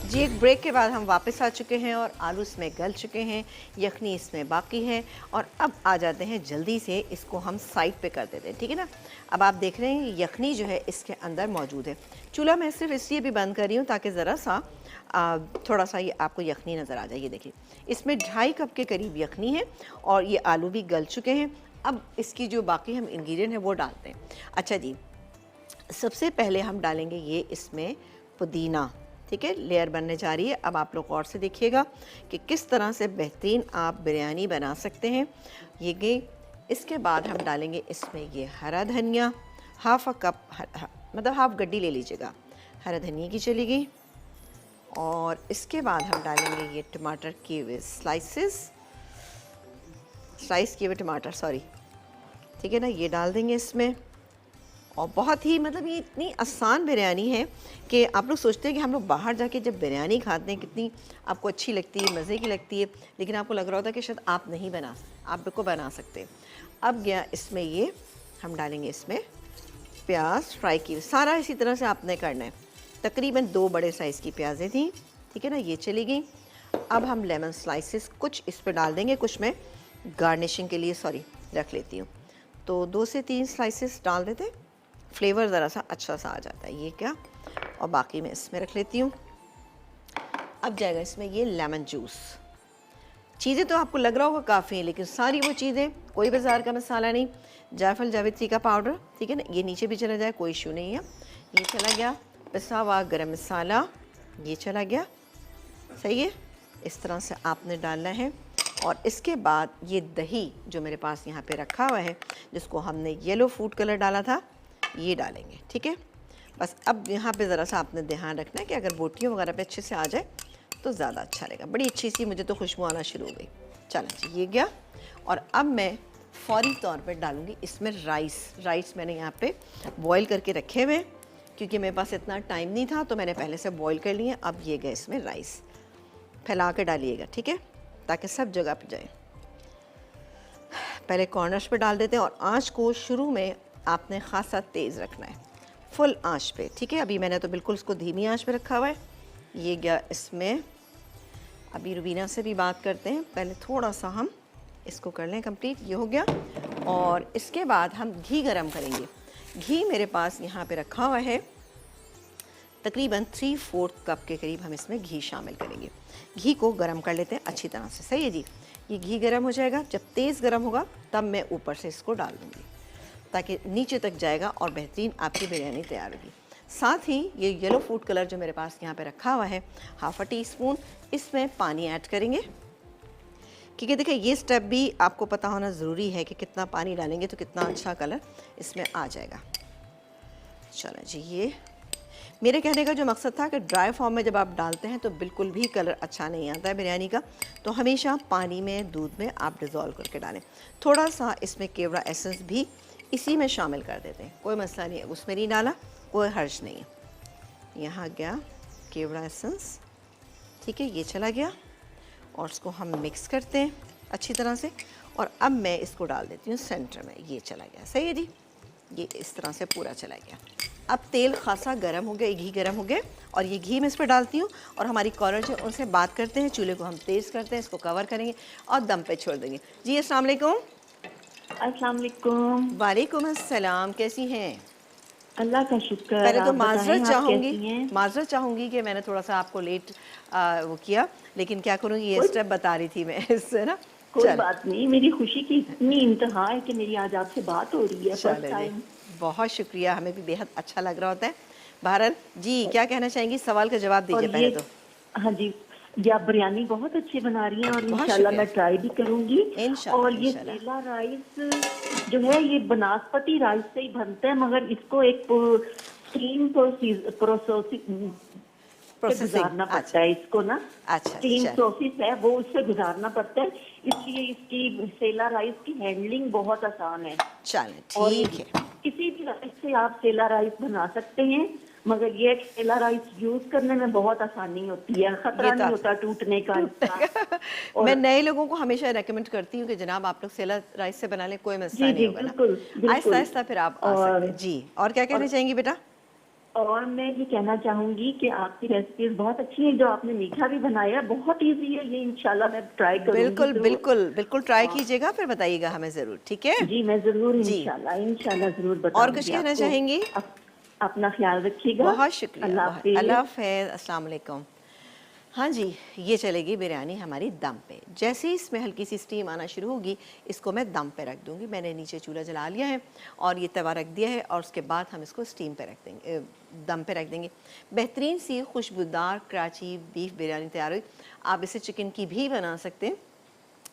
जी, एक ब्रेक के बाद हम वापस आ चुके हैं और आलू इसमें गल चुके हैं, यखनी इसमें बाकी है, और अब आ जाते हैं जल्दी से इसको हम साइड पे कर देते हैं, ठीक है ना। अब आप देख रहे हैं यखनी जो है इसके अंदर मौजूद है। चूल्हा मैं सिर्फ इसलिए भी बंद कर रही हूँ ताकि ज़रा सा थोड़ा सा ये आपको यखनी नज़र आ जाए। ये देखिए, इसमें 2.5 कप के करीब यखनी है और ये आलू भी गल चुके हैं। अब इसकी जो बाकी हम इंग्रेडिएंट हैं वो डालते हैं। अच्छा जी, सबसे पहले हम डालेंगे ये इसमें पुदीना, ठीक है, लेयर बनने जा रही है। अब आप लोग गौर से देखिएगा कि किस तरह से बेहतरीन आप बिरयानी बना सकते हैं। ये गई। इसके बाद हम डालेंगे इसमें ये हरा धनिया, ½ कप, मतलब ½ गड्डी ले लीजिएगा, हरा धनिया की चली गई। और इसके बाद हम डालेंगे ये टमाटर किए हुए स्लाइस किए हुए टमाटर, सॉरी, ठीक है ना, ये डाल देंगे इसमें। और बहुत ही मतलब ये इतनी आसान बिरयानी है कि आप लोग सोचते हैं कि हम लोग बाहर जाके जब बिरयानी खाते हैं कितनी आपको अच्छी लगती है, मज़े की लगती है, लेकिन आपको लग रहा होता है कि शायद आप नहीं बना, आप बिल्कुल बना सकते। अब गया इसमें ये हम डालेंगे इसमें प्याज फ्राई की, सारा इसी तरह से आपने करना है। तकरीबन 2 बड़े साइज़ की प्याज़ें थी, ठीक है ना, ये चली गई। अब हम लेमन स्लाइसेस कुछ इस पर डाल देंगे, कुछ मैं गार्निशिंग के लिए रख लेती हूँ। तो 2 से 3 स्लाइसेस डाल देते, फ्लेवर ज़रा सा अच्छा सा आ जाता है। ये क्या, और बाकी मैं इसमें रख लेती हूँ। अब जाएगा इसमें ये लेमन जूस। चीज़ें तो आपको लग रहा होगा काफ़ी हैं, लेकिन सारी वो चीज़ें, कोई बाज़ार का मसाला नहीं, जायफल जावित्री का पाउडर, ठीक है ना, ये नीचे भी चला जाए कोई इशू नहीं है। ये चला गया, पिसा हुआ गरम मसाला ये चला गया, सही है। इस तरह से आपने डालना है। और इसके बाद ये दही जो मेरे पास यहाँ पे रखा हुआ है, जिसको हमने येलो फूड कलर डाला था, ये डालेंगे, ठीक है। बस अब यहाँ पे ज़रा सा आपने ध्यान रखना है कि अगर बोटियों वगैरह पे अच्छे से आ जाए तो ज़्यादा अच्छा रहेगा। बड़ी अच्छी सी मुझे तो खुशबू आना शुरू हो गई। चलो जी, ये गया। और अब मैं फौरी तौर पर डालूँगी इसमें राइस मैंने यहाँ पे बॉईल करके रखे हुए, क्योंकि मेरे पास इतना टाइम नहीं था तो मैंने पहले से बॉईल कर लिए। अब ये गए इसमें राइस, फैला कर डालिएगा, ठीक है, ताकि सब जगह पे जाए। पहले कॉर्नर्स पे डाल देते हैं और आँच को शुरू में आपने ख़ासा तेज़ रखना है, फुल आँच पे, ठीक है। अभी मैंने तो बिल्कुल इसको धीमी आँच पे रखा हुआ है। ये गया इसमें। अभी रुबीना से भी बात करते हैं, पहले थोड़ा सा हम इसको कर लें कंप्लीट। ये हो गया। और इसके बाद हम घी गरम करेंगे। घी मेरे पास यहाँ पे रखा हुआ है, तकरीबन 3/4 कप के करीब हम इसमें घी शामिल करेंगे। घी को गरम कर लेते हैं अच्छी तरह से, सही है जी। ये घी गरम हो जाएगा, जब तेज़ गरम होगा तब मैं ऊपर से इसको डाल दूँगी, ताकि नीचे तक जाएगा और बेहतरीन आपकी बिरयानी तैयार होगी। साथ ही ये येलो फूड कलर जो मेरे पास यहाँ पे रखा हुआ है, 1/2 टीस्पून, इसमें पानी ऐड करेंगे, क्योंकि देखिए ये स्टेप भी आपको पता होना ज़रूरी है कि कितना पानी डालेंगे तो कितना अच्छा कलर इसमें आ जाएगा। चलो जी, ये मेरे कहने का जो मकसद था कि ड्राई फॉर्म में जब आप डालते हैं तो बिल्कुल भी कलर अच्छा नहीं आता है बिरयानी का, तो हमेशा पानी में, दूध में आप डिज़ोल्व करके डालें। थोड़ा सा इसमें केवड़ा एसेंस भी इसी में शामिल कर देते हैं, कोई मसला नहीं है, उसमें नहीं डाला कोई हर्ज नहीं है। यहाँ गया केवड़ा एसेंस, ठीक है, ये चला गया। और इसको हम मिक्स करते हैं अच्छी तरह से। और अब मैं इसको डाल देती हूँ सेंटर में, ये चला गया, सही है जी। ये इस तरह से पूरा चला गया। अब तेल खासा गर्म हो गया, घी गर्म हो गया, और ये घी मैं इस पर डालती हूँ। और हमारी कॉलर जो उनसे बात करते हैं, चूल्हे को हम तेज़ करते हैं, इसको कवर करेंगे और दम पे छोड़ देंगे। जी अस्सलाम वालेकुम। अस्सलाम वालेकुम। वालेकुम अस्सलाम, कैसी हैं? अल्लाह का शुक्र। पहले तो आप बताएं, आप कैसी हैं? माजरत चाहूँगी कि मैंने थोड़ा सा आपको लेट वो किया, लेकिन क्या करूँगी, ये स्टेप बता रही थी मैं इससे ना। कोई बात नहीं, मेरी खुशी की इतनी इंतहा है कि मेरी आज आपसे बात हो रही है फर्स्ट टाइम। बहुत शुक्रिया, हमें भी बेहद अच्छा लग रहा होता है। बहरहाल जी, क्या कहना चाहेंगी, सवाल का जवाब दीजिए पहले तो। हाँ जी, ये आप बिरयानी बहुत अच्छी बना रही हैं और इंशाल्लाह मैं ट्राई भी करूंगी। और ये सेला राइस जो है ये बनास्पति राइस से ही बनता है, मगर इसको एक स्टीम प्रोसेसिंग गुजारना पड़ता है इसको ना। अच्छा, स्टीम प्रोसेस है वो, उससे गुजारना पड़ता है, इसलिए इसकी सेला राइस की हैंडलिंग बहुत आसान है। चलें ठीक है, किसी भी राइस से आप सेला राइस बना सकते हैं, मगर ये सेला राइस यूज करने में बहुत आसानी होती है, खतरा नहीं होता टूटने का। मैं नए लोगों को हमेशा रेकमेंड करती हूँ कि जनाब आप लोग सेला राइस से बना लें, कोई मसला नहीं होगा ना। आहिस्ता आहिस्ता फिर आप आ सकते हैं जी। और क्या कहना चाहेंगी बेटा? और मैं ये कहना चाहूंगी कि आपकी रेसिपीज बहुत अच्छी हैं, जो आपने मीठा भी बनाया बहुत इजी है, ये इंशाल्लाह मैं ट्राई करूंगी। बिल्कुल बिल्कुल बिल्कुल ट्राई कीजिएगा, फिर बताइएगा हमें जरूर, ठीक है जी। मैं जरूर इंशाल्लाह जरूर बताऊंगी। और कुछ कहना चाहेंगी? अपना ख्याल रखिएगा। बहुत शुक्रिया, अल्लाह हाफ़िज़, अस्सलाम वालेकुम। हाँ जी, ये चलेगी बिरयानी हमारी दम पे। जैसे ही इसमें हल्की सी स्टीम आना शुरू होगी, इसको मैं दम पे रख दूँगी। मैंने नीचे चूल्हा जला लिया है और ये तवा रख दिया है, और उसके बाद हम इसको स्टीम पे रख देंगे, दम पे रख देंगे। बेहतरीन सी खुशबूदार कराची बीफ बिरयानी तैयार हुई। आप इसे चिकन की भी बना सकते हैं,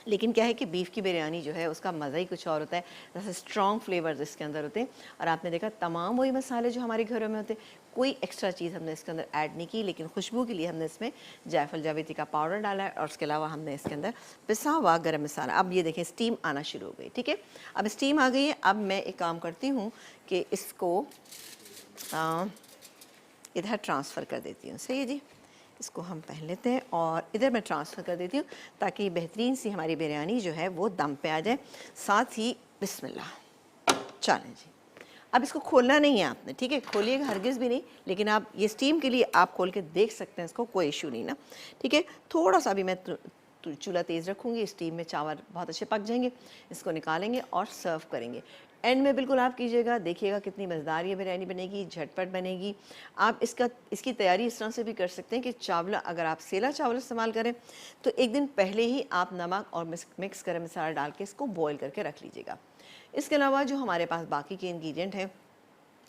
लेकिन क्या है कि बीफ की बिरयानी जो है उसका मज़ा ही कुछ और होता है, जैसे स्ट्रॉन्ग फ्लेवर्स इसके अंदर होते हैं। और आपने देखा तमाम वही मसाले जो हमारे घरों में होते हैं, कोई एक्स्ट्रा चीज़ हमने इसके अंदर ऐड नहीं की, लेकिन खुशबू के लिए हमने इसमें जायफल जावित्री का पाउडर डाला है, और उसके अलावा हमने इसके अंदर पिसा हुआ गरम मसाला। अब ये देखें स्टीम आना शुरू हो गई, ठीक है। अब स्टीम आ गई है। अब मैं एक काम करती हूँ कि इसको इधर ट्रांसफ़र कर देती हूँ, सही है जी। इसको हम पहन लेते हैं और इधर मैं ट्रांसफ़र कर देती हूँ, ताकि बेहतरीन सी हमारी बिरयानी जो है वो दम पे आ जाए। साथ ही बिस्मिल्लाह, चलें जी। अब इसको खोलना नहीं है आपने, ठीक है, खोलिएगा हरगिज़ भी नहीं, लेकिन आप ये स्टीम के लिए आप खोल के देख सकते हैं इसको, कोई इशू नहीं ना, ठीक है। थोड़ा सा भी मैं चूल्हा तेज़ रखूँगी, स्टीम में चावल बहुत अच्छे पक जाएंगे, इसको निकालेंगे और सर्व करेंगे। एंड में बिल्कुल आप कीजिएगा, देखिएगा कितनी मज़ेदार ये बिरयानी बनेगी, झटपट बनेगी। आप इसकी तैयारी इस तरह से भी कर सकते हैं कि चावल, अगर आप सेला चावल इस्तेमाल करें तो एक दिन पहले ही आप नमक और मिक्स गरम मसाला डाल के इसको बॉयल करके रख लीजिएगा। इसके अलावा जो हमारे पास बाकी के इंग्रेडिएंट हैं,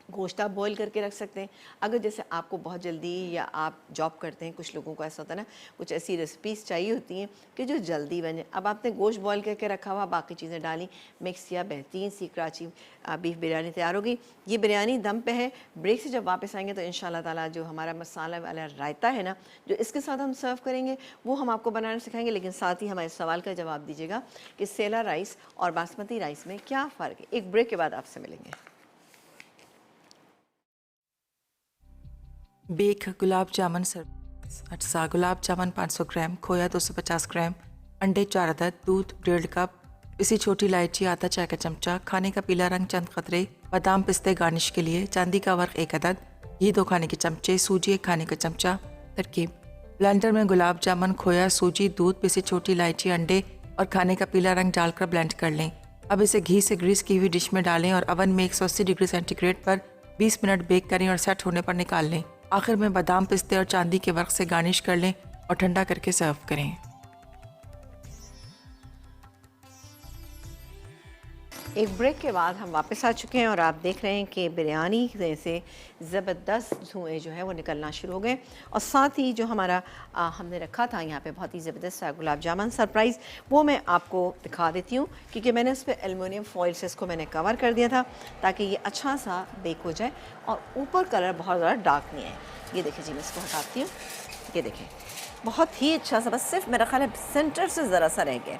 गोश्त आप बॉईल करके रख सकते हैं। अगर जैसे आपको बहुत जल्दी, या आप जॉब करते हैं, कुछ लोगों को ऐसा होता है ना, कुछ ऐसी रेसिपीज़ चाहिए होती हैं कि जो जल्दी बने। अब आपने गोश्त बॉईल करके रखा हुआ, बाकी चीज़ें डाली, मिक्स किया, बेहतरीन सी कराची बीफ बिरयानी तैयार होगी। ये बिरयानी दम पे है। ब्रेक से जब वापस आएंगे तो इंशाल्लाह ताला जो हमारा मसाला वाला रायता है ना, जो इसके साथ हम सर्व करेंगे, वो हम आपको बनाना सिखाएंगे। लेकिन साथ ही हमारे सवाल का जवाब दीजिएगा कि सेला राइस और बासमती राइस में क्या फ़र्क है। एक ब्रेक के बाद आपसे मिलेंगे। Bake gulab jamun service. अच्छा, गुलाब जामुन 500 ग्राम, खोया 250 ग्राम, अंडे 4 अदद, दूध 1.5 कप, पिसी छोटी इलायची आधा चाय का चमचा, खाने का पीला रंग चंद कतरे, बादाम पिस्ते गार्निश के लिए, चांदी का वर्क 1 अदद, घी 2 खाने के चमचे, सूजी 1 खाने का चमचा। तरकीब: ब्लेंडर में गुलाब जामुन, खोया, सूजी, दूध, पिसी छोटी इलायची, अंडे और खाने का पीला रंग डालकर ब्लेंड कर लें। अब इसे घी से ग्रीस की हुई डिश में डालें और अवन में 180 डिग्री सेंटीग्रेड पर 20 मिनट बेक करें और सेट होने पर निकाल लें। आखिर में बादाम पिस्ते और चांदी के वर्क से गार्निश कर लें और ठंडा करके सर्व करें। एक ब्रेक के बाद हम वापस आ चुके हैं और आप देख रहे हैं कि बिरयानी से ज़बरदस्त धुएँ जो है वो निकलना शुरू हो गए। और साथ ही जो हमारा हमने रखा था यहाँ पे बहुत ही ज़बरदस्त गुलाब जामुन सरप्राइज़, वो मैं आपको दिखा देती हूँ, क्योंकि मैंने उस पर एलुमिनियम फॉइल से इसको मैंने कवर कर दिया था ताकि ये अच्छा सा बेक हो जाए और ऊपर कलर बहुत ज़्यादा डार्क नहीं आए। ये देखिए जी, मैं इसको हटाती हूँ, ये देखें बहुत ही अच्छा सा, बस सिर्फ मेरा ख्याल है सेंटर से ज़रा सा रह गया,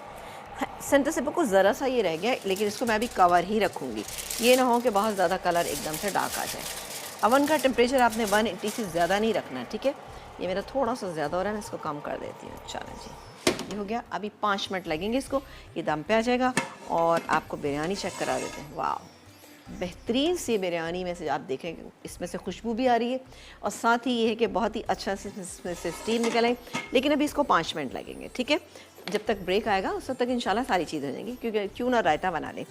सेंटर से बिल्कुल ज़रा सा ये रह गया, लेकिन इसको मैं अभी कवर ही रखूँगी। ये ना हो कि बहुत ज़्यादा कलर एकदम से डार्क आ जाए। अवन का टेम्परेचर आपने 180 से ज़्यादा नहीं रखना है, ठीक है। ये मेरा थोड़ा सा ज़्यादा हो रहा है, मैं इसको कम कर देती हूँ। चलो जी, ये हो गया। अभी 5 मिनट लगेंगे इसको, ये दम पे आ जाएगा और आपको बिरयानी चेक करा देते हैं। वाह, बेहतरीन सी बिरयानी में से आप देखें इसमें से खुशबू भी आ रही है और साथ ही ये है कि बहुत ही अच्छा से इसमें से स्टीम निकल आई। लेकिन अभी इसको 5 मिनट लगेंगे, ठीक है। जब तक ब्रेक आएगा उस तक इंशाल्लाह सारी चीज़ हो जाएंगी, क्योंकि क्यों ना रायता बना लें।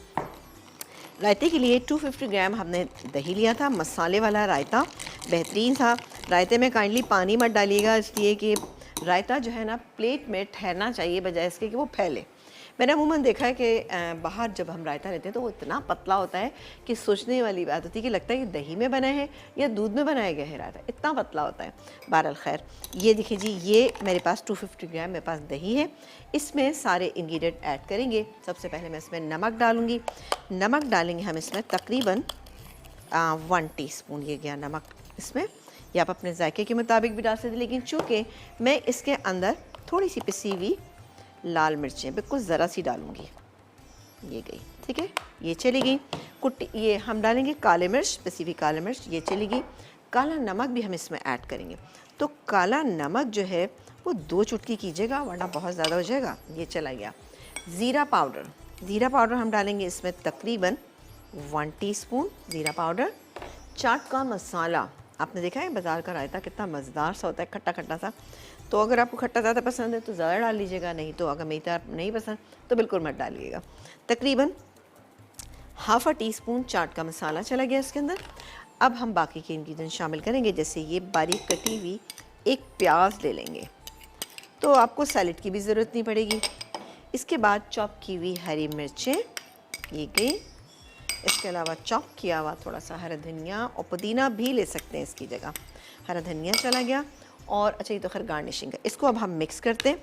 रायते के लिए 250 ग्राम हमने दही लिया था, मसाले वाला रायता बेहतरीन था। रायते में काइंडली पानी मत डालिएगा, इसलिए कि रायता जो है ना प्लेट में ठहरना चाहिए बजाय इसके कि वो फैले। मैंने अमूमन देखा है कि बाहर जब हम रायता लेते हैं तो वो इतना पतला होता है कि सोचने वाली बात होती है कि लगता है कि दही में बना है या दूध में बनाया गया है रायता, इतना पतला होता है। बहरहाल खैर, ये देखिए जी, ये मेरे पास 250 ग्राम मेरे पास दही है। इसमें सारे इंग्रेडिएंट ऐड करेंगे। सबसे पहले मैं इसमें नमक डालूँगी। नमक डालेंगे हम इसमें तकरीबन 1 टीस्पून, ये गया नमक इसमें। या आप अपने जायके के मुताबिक भी डाल सकते हैं, लेकिन चूँकि मैं इसके अंदर थोड़ी सी पिसी हुई लाल मिर्चें बिल्कुल ज़रा सी डालूँगी, ये गई, ठीक है, ये चली गई कुट्टी। ये हम डालेंगे काले मिर्च, पिसी हुई काली मिर्च, ये चली गई। काला नमक भी हम इसमें ऐड करेंगे। तो काला नमक जो है वो 2 चुटकी कीजिएगा, वरना बहुत ज़्यादा हो जाएगा। ये चला गया। ज़ीरा पाउडर हम डालेंगे इसमें तकरीबन 1 टीस्पून ज़ीरा पाउडर। चाट का मसाला, आपने देखा है बाज़ार का रायता कितना मज़ेदार सा होता है, खट्टा खट्टा सा। तो अगर आपको खट्टा ज़्यादा पसंद है तो ज़्यादा डाल लीजिएगा, नहीं तो अगर मीठा नहीं पसंद तो बिल्कुल मत डालिएगा। तकरीबन ½ टीस्पून चाट का मसाला चला गया इसके अंदर। अब हम बाकी के इंग्रेडिएंट शामिल करेंगे, जैसे ये बारीक कटी हुई एक प्याज ले लेंगे, तो आपको सैलेड की भी ज़रूरत नहीं पड़ेगी। इसके बाद चॉप की हुई हरी मिर्चें, ये गई। इसके अलावा चॉप किया हुआ थोड़ा सा हरा धनिया और पुदीना भी ले सकते हैं इसकी जगह। हरा धनिया चला गया। और अच्छा, ये तो खैर गार्निशिंग है। इसको अब हम मिक्स करते हैं।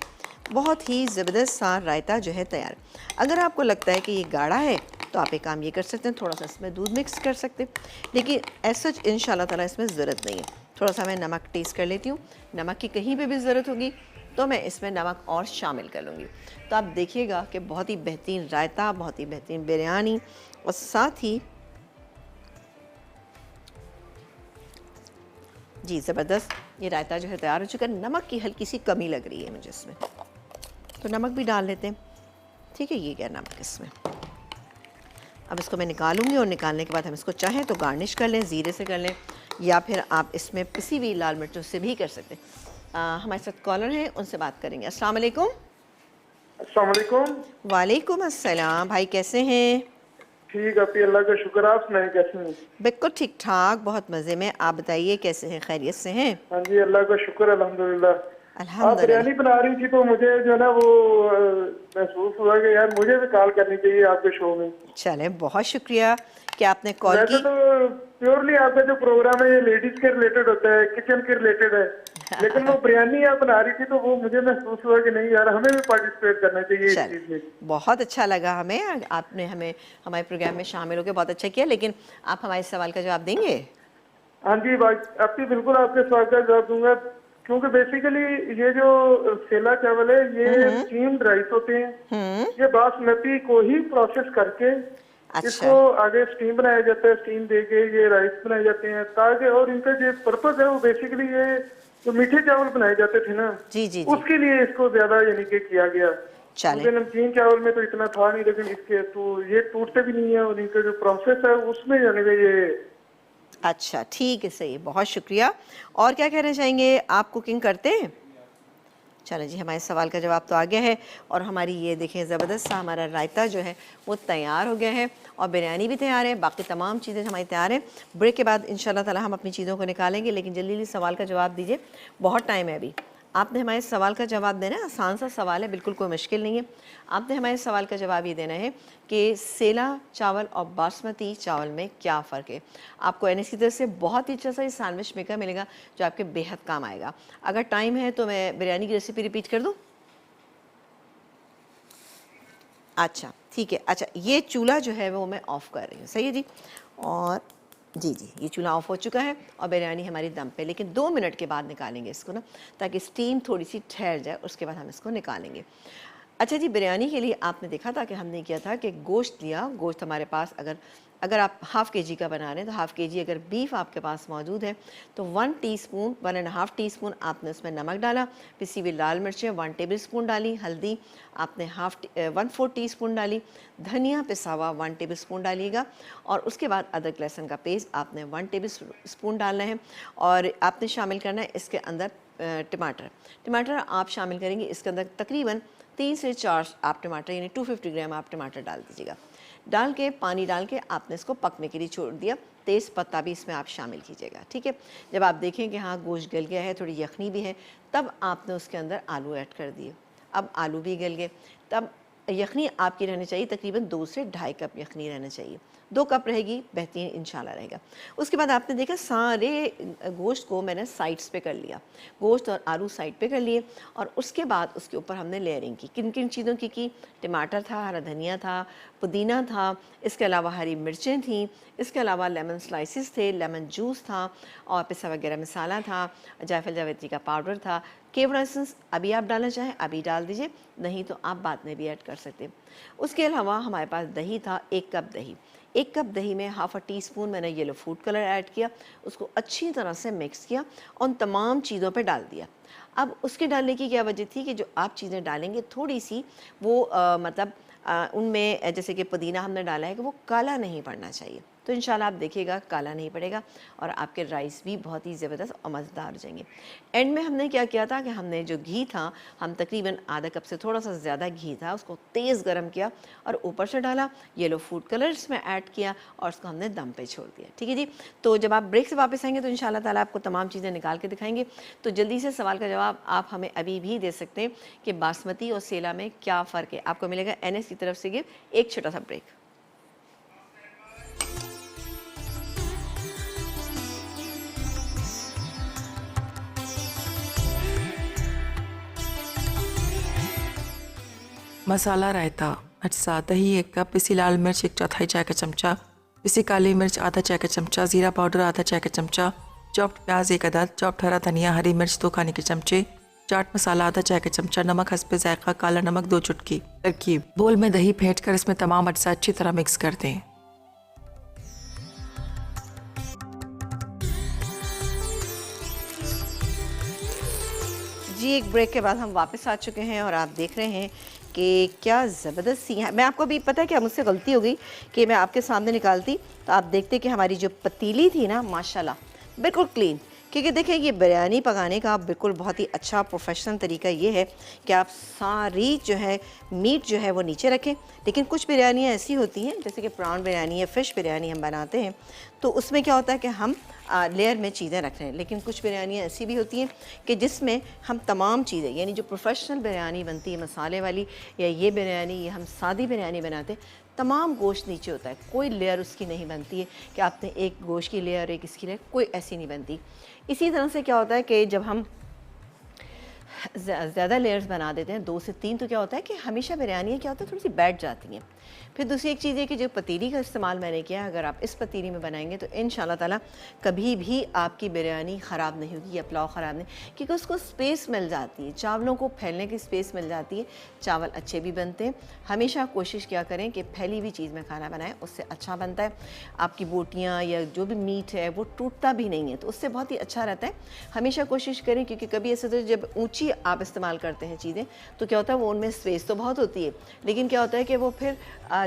बहुत ही ज़बरदस्त सा रायता जो है तैयार। अगर आपको लगता है कि ये गाढ़ा है तो आप एक काम ये कर सकते हैं, थोड़ा सा इसमें दूध मिक्स कर सकते हैं, लेकिन ऐसा इंशाल्लाह ताला इसमें ज़रूरत नहीं है। थोड़ा सा मैं नमक टेस्ट कर लेती हूँ। नमक की कहीं पे भी ज़रूरत होगी तो मैं इसमें नमक और शामिल कर लूँगी। तो आप देखिएगा कि बहुत ही बेहतरीन रायता, बहुत ही बेहतरीन बिरयानी और साथ ही जी ज़बरदस्त ये रायता जो है तैयार हो चुका है। नमक की हल्की सी कमी लग रही है मुझे इसमें, तो नमक भी डाल लेते हैं, ठीक है। ये गया नमक इसमें। अब इसको मैं निकालूंगी और निकालने के बाद हम इसको चाहें तो गार्निश कर लें, ज़ीरे से कर लें, या फिर आप इसमें पिसी हुई लाल मिर्चों से भी कर सकते हैं। हमारे साथ कॉलर हैं, उनसे बात करेंगे। अस्सलाम वालेकुम। अस्सलाम वालेकुम। वालेकुम अस्सलाम। भाई कैसे हैं? ठीक, आपकी अल्लाह का शुक्र। आप सुनाए कैसे हैं? बिल्कुल ठीक ठाक, बहुत मज़े में। आप बताइए कैसे हैं, खैरियत से हैं? हाँ जी, अल्लाह का शुक्र, अल्हम्दुलिल्लाह। आप अल्हम्दुलिल्लाह। बिरयानी बना रही थी तो मुझे जो है ना वो महसूस हुआ कि यार मुझे भी कॉल करनी चाहिए आपके शो में। चलें, बहुत शुक्रिया कि आपने कॉल की। वैसे तो प्योरली आपका जो प्रोग्राम है ये लेडीज के रिलेटेड होता है, किचन के रिलेटेड है, लेकिन वो बिरयानी आप बना रही थी तो वो मुझे महसूस हुआ कि नहीं यार, हमें भी पार्टिसिपेट करना चाहिए इस चीज में। बहुत अच्छा लगा हमें, आपने हमें हमारे प्रोग्राम में शामिल होकर बहुत अच्छा किया। लेकिन आप हमारे सवाल का जवाब देंगे? हाँ जी, आपकी बिल्कुल आपके सवाल का जवाब दूंगा, क्योंकि बेसिकली ये जो सेला चावल है ये स्टीम्ड राइस होते हैं। ये बासमती को ही प्रोसेस करके इसको आगे स्टीम बनाया जाता है, स्टीम देके ये राइस बनाए जाते हैं ताकि, और इनका जो पर्पज है वो बेसिकली ये जो मीठे चावल बनाए जाते थे ना, जी, उसके लिए इसको ज्यादा यानी कि किया गया। चलें, नमकीन चावल में तो इतना था नहीं, लेकिन इसके तो ये टूटते भी नहीं है, और इनका जो प्रोसेस है उसमें यानी कि ये। अच्छा, ठीक है, सही, बहुत शुक्रिया। और क्या कहना चाहेंगे? आप कुकिंग करते हैं? चलें जी, हमारे सवाल का जवाब तो आ गया है। और हमारी ये देखें ज़बरदस्त सा हमारा रायता जो है वो तैयार हो गया है, और बिरयानी भी तैयार है, बाकी तमाम चीज़ें हमारी तैयार हैं। ब्रेक के बाद इंशाल्लाह ताला हम अपनी चीज़ों को निकालेंगे, लेकिन जल्दी जल्दी सवाल का जवाब दीजिए, बहुत टाइम है अभी। आपने हमारे सवाल का जवाब देना है, आसान सा सवाल है, बिल्कुल कोई मुश्किल नहीं है। आपने हमारे सवाल का जवाब ये देना है कि सेला चावल और बासमती चावल में क्या फ़र्क है। आपको एनएस की तरफ से बहुत ही अच्छा सा ये सैंडविच मेकर मिलेगा जो आपके बेहद काम आएगा। अगर टाइम है तो मैं बिरयानी की रेसिपी रिपीट कर दूँ? अच्छा, ठीक है। अच्छा, ये चूल्हा जो है वो मैं ऑफ़ कर रही हूँ, सही है जी। और जी, ये चूल्हा ऑफ हो चुका है और बिरयानी हमारी दम पे, लेकिन 2 मिनट के बाद निकालेंगे इसको ना, ताकि स्टीम थोड़ी सी ठहर जाए, उसके बाद हम इसको निकालेंगे। अच्छा जी, बिरयानी के लिए आपने देखा था कि हमने किया था कि गोश्त लिया। गोश्त हमारे पास अगर आप हाफ़ केजी का बना रहे हैं तो हाफ़ केजी, अगर बीफ आपके पास मौजूद है तो 1 टीस्पून 1.5 टीस्पून आपने उसमें नमक डाला, पिसी हुई लाल मिर्चें 1 टेबल स्पून डाली, हल्दी आपने 1/4 टीस्पून डाली, धनिया पिसा हुआ 1 टेबल स्पून डालिएगा, और उसके बाद अदरक लहसुन का पेस्ट आपने 1 टेबल स्पून डालना है। और आपने शामिल करना है इसके अंदर टमाटर आप शामिल करेंगे इसके अंदर तकरीबन 3 से 4 आप टमाटर, यानी 250 ग्राम आप टमाटर डाल दीजिएगा। डाल के पानी डाल के आपने इसको पकने के लिए छोड़ दिया। तेज़ पत्ता भी इसमें आप शामिल कीजिएगा, ठीक है। जब आप देखें कि हाँ गोश्त गल गया है, थोड़ी यखनी भी है, तब आपने उसके अंदर आलू ऐड कर दिए। अब आलू भी गल गए, तब यखनी आपकी रहनी चाहिए तकरीबन 2 से 2.5 कप यखनी रहना चाहिए। 2 कप रहेगी बेहतरीन इंशाल्लाह रहेगा। उसके बाद आपने देखा सारे गोश्त को मैंने साइड्स पे कर लिया, गोश्त और आलू साइड पे कर लिए, और उसके बाद उसके ऊपर हमने लेयरिंग की। किन किन चीज़ों की? टमाटर था, हरा धनिया था, पुदीना था, इसके अलावा हरी मिर्चें थी, इसके अलावा लेमन स्लाइसिस थे, लेमन जूस था, और पिसा वगैरह मसाला था, जायफल जावित्री का पाउडर था, केवड़ा एसेंस अभी आप डालना चाहें अभी डाल दीजिए, नहीं तो आप बाद में भी ऐड कर सकते हैं। उसके अलावा हमारे पास दही था, 1 कप दही। 1 कप दही में 1/2 टीस्पून मैंने येलो फूड कलर ऐड किया, उसको अच्छी तरह से मिक्स किया और उन तमाम चीज़ों पे डाल दिया। अब उसके डालने की क्या वजह थी कि जो आप चीज़ें डालेंगे थोड़ी सी वो मतलब उनमें जैसे कि पुदीना हमने डाला है कि वो काला नहीं पड़ना चाहिए, तो इंशाल्लाह आप देखिएगा काला नहीं पड़ेगा और आपके राइस भी बहुत ही ज़बरदस्त और मज़ेदार हो जाएंगे। एंड में हमने क्या किया था कि हमने जो घी था, हम तकरीबन आधा कप से थोड़ा सा ज़्यादा घी था, उसको तेज़ गर्म किया और ऊपर से डाला, येलो फूड कलर इसमें ऐड किया और उसको हमने दम पे छोड़ दिया। ठीक है जी। तो जब आप ब्रेक से वापस आएंगे तो इंशाल्लाह ताला आपको तमाम चीज़ें निकाल के दिखाएंगे। तो जल्दी से सवाल का जवाब आप हमें अभी भी दे सकते हैं कि बासमती और सेला में क्या फ़र्क है। आपको मिलेगा NS की तरफ से एक छोटा सा ब्रेक। मसाला रायता, अच्छा दही 1 कप, पिसी लाल मिर्च 1/4 चाय का चमचा, पिसी काली मिर्च आधा चाय का चमचा, ज़ीरा पाउडर आधा चाय का चमचा, चॉप्ड प्याज 1 अदद, चॉप्ड हरा धनिया, हरी मिर्च 2 खाने के चमचे, चाट मसाला आधा चाय का चमचा, नमक हस्बे जायका, काला नमक 2 चुटकी। तरकीब: बोल में दही फेंट कर इसमें तमाम अज्जा अच्छी तरह मिक्स कर दें। जी, एक ब्रेक के बाद हम वापस आ चुके हैं और आप देख रहे हैं कि क्या ज़बरदस्त सी है। मैं आपको अभी पता है क्या मुझसे गलती हो गई कि मैं आपके सामने निकालती तो आप देखते कि हमारी जो पतीली थी ना माशाल्लाह बिल्कुल क्लीन। क्योंकि देखें ये बिरयानी पकाने का बिल्कुल बहुत ही अच्छा प्रोफेशनल तरीका ये है कि आप सारी जो है मीट जो है वो नीचे रखें। लेकिन कुछ बिरयानियाँ ऐसी होती हैं जैसे कि प्रॉन बिरयानी या फ़िश बिरयानी हम बनाते हैं तो उसमें क्या होता है कि हम लेयर में चीज़ें रख रहे हैं। लेकिन कुछ बिरयानियाँ ऐसी भी होती हैं कि जिसमें हम तमाम चीज़ें, यानी जो प्रोफेशनल बिरयानी बनती है मसाले वाली या ये बिरयानी, ये हम सादी बिरयानी बनाते हैं, तमाम गोश्त नीचे होता है, कोई लेयर उसकी नहीं बनती है कि आपने एक गोश्त की लेयर एक इसकी लेयर, कोई ऐसी नहीं बनती। इसी तरह से क्या होता है कि जब हम ज़्यादा लेयर्स बना देते हैं 2 से 3 तो क्या होता है कि हमेशा बिरयानियाँ क्या होता है थोड़ी सी बैठ जाती हैं। फिर दूसरी एक चीज़ है कि जो पतीली का इस्तेमाल मैंने किया है, अगर आप इस पतीली में बनाएंगे तो इंशाल्लाह ताला कभी भी आपकी बिरयानी ख़राब नहीं होगी या पुलाव ख़राब नहीं, क्योंकि उसको स्पेस मिल जाती है, चावलों को फैलने की स्पेस मिल जाती है, चावल अच्छे भी बनते हैं। हमेशा कोशिश क्या करें कि फैली हुई चीज़ में खाना बनाएं, उससे अच्छा बनता है। आपकी बोटियाँ या जो भी मीट है वो टूटता भी नहीं है, तो उससे बहुत ही अच्छा रहता है। हमेशा कोशिश करें, क्योंकि कभी ऐसे तो जब ऊँची आप इस्तेमाल करते हैं चीज़ें तो क्या होता है वो उनमें स्पेस तो बहुत होती है, लेकिन क्या होता है कि वो फिर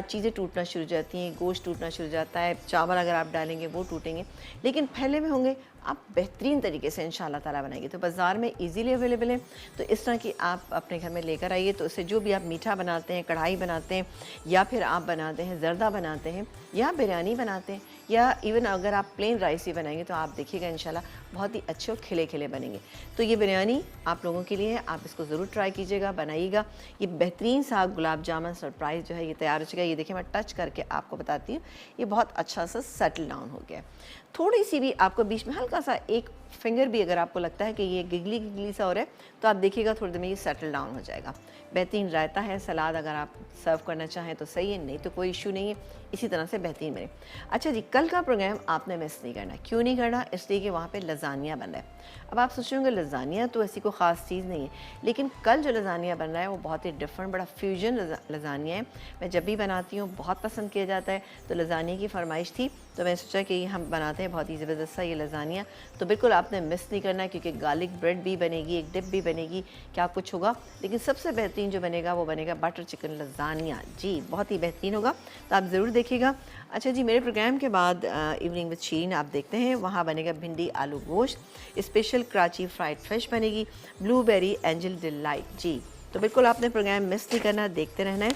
चीज़ें टूटना शुरू हो जाती हैं, गोश्त टूटना शुरू हो जाता है, चावल अगर आप डालेंगे वो टूटेंगे। लेकिन फैले में होंगे आप बेहतरीन तरीके से इंशाल्लाह ताला बनाएंगे। तो बाज़ार में इजीली अवेलेबल है, तो इस तरह की आप अपने घर में लेकर आइए। तो उससे जो भी आप मीठा बनाते हैं, कढ़ाई बनाते हैं, या फिर आप बनाते हैं ज़र्दा बनाते हैं, या बिरयानी बनाते हैं, या इवन अगर आप प्लेन राइस ही बनाएंगे तो आप देखिएगा इंशाल्लाह बहुत ही अच्छे और खिले खिले बनेंगे। तो ये बिरयानी आप लोगों के लिए है, आप इसको ज़रूर ट्राई कीजिएगा, बनाइएगा। ये बेहतरीन सा गुलाब जामुन सरप्राइज़ जो है ये तैयार हो चुका है। ये देखिए मैं टच करके आपको बताती हूँ, ये बहुत अच्छा सा सेटल डाउन हो गया है। थोड़ी सी भी आपको बीच में हल्का सा एक फिंगर भी अगर आपको लगता है कि ये गिगली गिगली सा हो रहा है तो आप देखिएगा थोड़ी देर में ये सेटल डाउन हो जाएगा। बेहतरीन रायता है, सलाद अगर आप सर्व करना चाहें तो सही है, नहीं तो कोई इशू नहीं है। इसी तरह से बेहतरीन बने। अच्छा जी, कल का प्रोग्राम आपने मिस नहीं करना। क्यों नहीं करना? इसलिए कि वहाँ पे लजानिया बन रहा है। अब आप सोच रहे होंगे लजानिया तो ऐसी कोई ख़ास चीज़ नहीं है, लेकिन कल जो लजानिया बन रहा है वो बहुत ही डिफरेंट, बड़ा फ्यूजन लजानिया है। मैं जब भी बनाती हूँ बहुत पसंद किया जाता है, तो लजानिया की फरमाइश थी तो मैंने सोचा कि हम बनाते हैं बहुत ही ज़बरदस्त सा ये लजानिया। तो बिल्कुल आपने मिस नहीं करना, क्योंकि गार्लिक ब्रेड भी बनेगी, एक डिप भी बनेगी, क्या कुछ होगा। लेकिन सबसे बेहतरीन जो बनेगा वो बनेगा बटर चिकन लजानिया। जी, बहुत ही बेहतरीन होगा, तो आप ज़रूर देखिएगा। अच्छा जी, मेरे प्रोग्राम के बाद इवनिंग विद शीरीन आप देखते हैं, वहाँ बनेगा भिंडी आलू गोश्त, स्पेशल कराची फ्राइड फिश बनेगी, ब्लूबेरी एंजल डिलाइट। जी, तो बिल्कुल आपने प्रोग्राम मिस नहीं करना, देखते रहना है।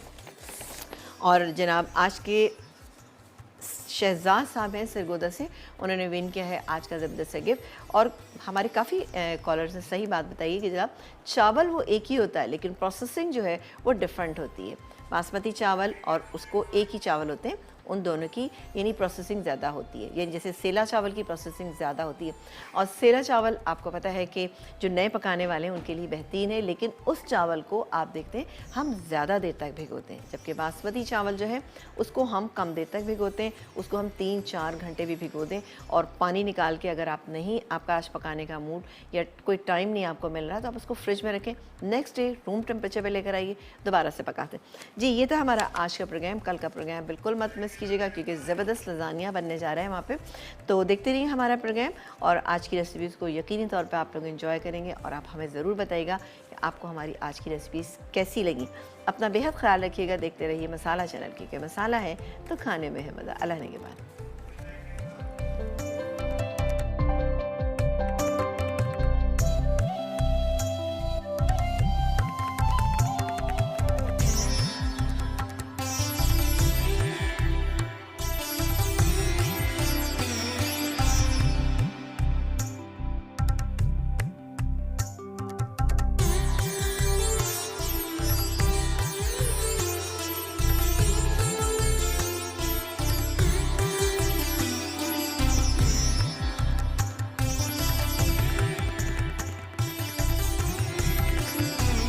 और जनाब आज के शहजाद साहब हैं सरगोदा से, उन्होंने विन किया है आज का ज़बरदस्त गिफ्ट। और हमारे काफ़ी कॉलर्स ने सही बात बताई है कि जनाब चावल वो एक ही होता है, लेकिन प्रोसेसिंग जो है वो डिफरेंट होती है। बासमती चावल और उसको एक ही चावल होते हैं, उन दोनों की यानी प्रोसेसिंग ज़्यादा होती है। यानी जैसे सेला चावल की प्रोसेसिंग ज़्यादा होती है, और सेला चावल आपको पता है कि जो नए पकाने वाले हैं उनके लिए बेहतरीन है, लेकिन उस चावल को आप देखते हैं हम ज़्यादा देर तक भिगोते हैं, जबकि बासमती चावल जो है उसको हम कम देर तक भिगोते हैं। उसको हम 3-4 घंटे भी भिगो दें और पानी निकाल के, अगर आप नहीं, आपका आज पकाने का मूड या कोई टाइम नहीं आपको मिल रहा, तो आप उसको फ्रिज में रखें, नेक्स्ट डे रूम टेम्परेचर पर लेकर आइए, दोबारा से पकाते हैं। जी, ये था हमारा आज का प्रोग्राम। कल का प्रोग्राम बिल्कुल मत मिस कीजिएगा, क्योंकि ज़बरदस्त लजानिया बनने जा रहा है वहाँ पे। तो देखते रहिए हमारा प्रोग्राम, और आज की रेसिपीज़ को यकीनी तौर पे आप लोग एंजॉय करेंगे, और आप हमें ज़रूर बताइएगा कि आपको हमारी आज की रेसिपीज़ कैसी लगी। अपना बेहद ख्याल रखिएगा, देखते रहिए मसाला चैनल, क्योंकि मसाला है तो खाने में है मज़ा। अल्लाह ने के बाद।